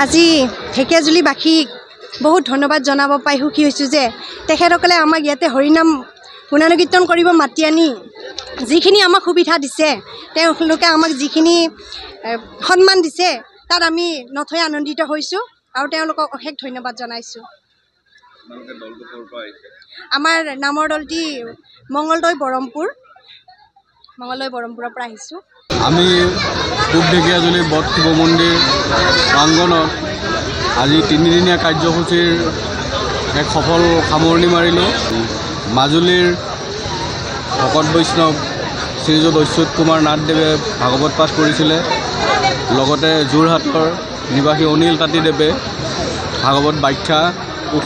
আজি ঢেকিয়াজুলিবাসীক বহুত ধন্যবাদ জনাব পাই সুখী হৈছোঁ যে তেখেতসকলে আমাক ইয়াতে হৰিনাম গুণানুকীৰ্তন কৰিব মাতি আনি যিখিনি আমাক সুবিধা দিছে, তেওঁলোকে আমাক যিখিনি সন্মান দিছে, তাত আমি নথৈ আনন্দিত হৈছোঁ আৰু তেওঁলোকক অশেষ ধন্যবাদ জনাইছোঁ। আমাৰ নামৰ দলটি মঙলদৈ বৰমপুৰৰ পৰা আহিছোঁ। আমি পূব ঢেকিয়াজুলি বট শিৱ মন্দিৰ প্ৰাংগণত আজি 3 দিনীয়া কাৰ্যসূচীৰ এক সফল সামৰণি মাৰিলোঁ। মাজুলীৰ ভকত বৈষ্ণৱ শ্ৰীযুত অচ্যুত কুমাৰ নাথদেৱে ভাগৱত পাঠ কৰিছিলে। লগতে যোৰহাটৰ নিবাসী অনিল তাঁতীদেৱে ভাগৱত ব্যাখ্যা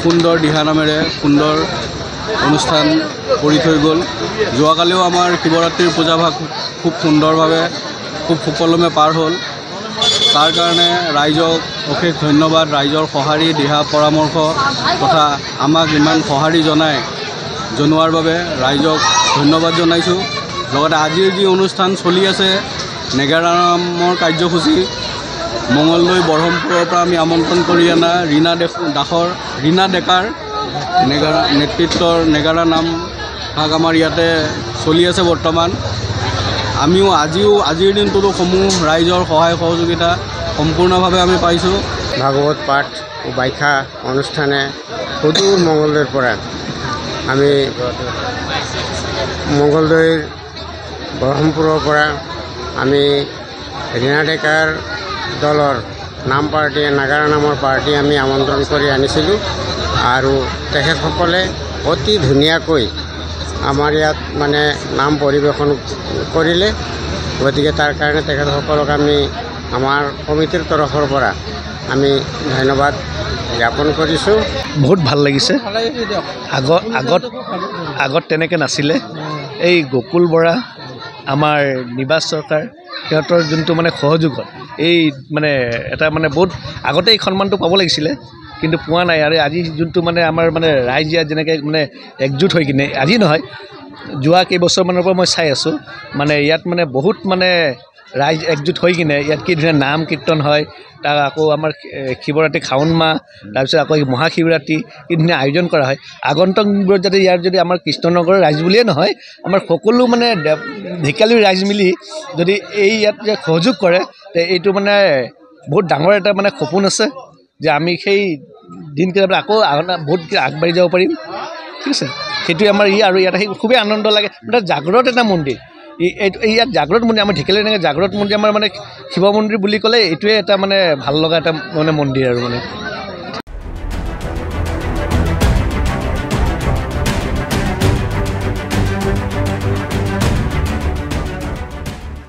সুন্দৰ দিহানামেৰে সুন্দৰ অনুষ্ঠান কৰি থৈ গ'ল। যোৱাকালিও আমাৰ শিৱৰাত্ৰিৰ পূজাভাগ খুব সুন্দৰভাৱে খুব সুকলমে পাৰ হ'ল। তাৰ কাৰণে ৰাইজক অশেষ ধন্যবাদ। ৰাইজৰ সঁহাৰি দিহা পৰামৰ্শ তথা আমাক ইমান সঁহাৰি জনোৱাৰ বাবে ৰাইজক ধন্যবাদ জনাইছোঁ। লগতে আজিৰ যি অনুষ্ঠান চলি আছে নেগেৰা নামৰ কাৰ্যসূচী, মঙলদৈ বৰহমপুৰৰ পৰা আমি আমন্ত্ৰণ কৰি অনা ৰীণা ডেকাৰ নেতৃত্বৰ নেগাৰা নাম ভাগ আমাৰ ইয়াতে চলি আছে বৰ্তমান। আমিও আজিৰ দিনটোতো সমূহ ৰাইজৰ সহায় সহযোগিতা সম্পূৰ্ণভাৱে আমি পাইছোঁ। ভাগৱত পাঠ ও ব্যাখ্যা অনুষ্ঠানে সুদূৰ মঙলদৈৰ পৰা আমি মঙলদৈৰ বৰহমপুৰৰ পৰা আমি ৰীণা ডেকাৰ দলৰ নাম পাৰ্টি নাগাৰা নামৰ পাৰ্টি আমি আমন্ত্ৰণ কৰি আনিছিলোঁ আৰু তেখেতসকলে অতি ধুনীয়াকৈ আমাৰ ইয়াত মানে নাম পৰিৱেশন কৰিলে। গতিকে তাৰ কাৰণে তেখেতসকলক আমি আমাৰ কমিটিৰ তৰফৰ পৰা আমি ধন্যবাদ জ্ঞাপন কৰিছোঁ। বহুত ভাল লাগিছে। আগত তেনেকৈ নাছিলে। এই গকুল বৰা, আমাৰ নিবাস চৰকাৰ, সিহঁতৰ যোনটো মানে সহযোগত এই মানে এটা মানে বহুত আগতে এই সন্মানটো পাব লাগিছিলে, কিন্তু পোৱা নাই। আৰু আজি যোনটো মানে আমাৰ মানে ৰাইজ ইয়াত যেনেকৈ মানে একজুট হৈ কিনে, আজি নহয় যোৱা কেইবছৰমানৰ পৰা মই চাই আছোঁ, মানে ইয়াত মানে বহুত মানে ৰাইজ একজুট হৈ কিনে ইয়াত কি ধুনীয়া নাম কীৰ্তন হয়। তাৰ আকৌ আমাৰ শিৱৰাত্ৰি শাওণ মাহ, তাৰপিছত আকৌ মহাশিৱৰাত্ৰি কি ধুনীয়া আয়োজন কৰা হয়। আগন্তুক দিনবোৰত যাতে ইয়াৰ যদি আমাৰ কৃষ্ণনগৰৰ ৰাইজ বুলিয়ে নহয়, আমাৰ সকলো মানে ঢেকিয়াজুলিৰ ৰাইজ মিলি যদি এই ইয়াত যে সহযোগ কৰে, তে এইটো মানে বহুত ডাঙৰ এটা মানে সপোন আছে যে আমি সেই দিনকেইটা আকৌ বহুত আগবাঢ়ি যাব পাৰিম। ঠিক আছে, সেইটোৱে আমাৰ আৰু ইয়াত আহি খুবেই আনন্দ লাগে। এটা জাগ্ৰত এটা মন্দিৰ, ইয়াত জাগ্ৰত মন্দিৰ, আমাৰ ঢেকিয়াজুলিত এনেকৈ জাগ্ৰত মন্দিৰ আমাৰ মানে শিৱ মন্দিৰ বুলি ক'লে এইটোৱে এটা মানে ভাল লগা এটা মানে মন্দিৰ আৰু মানে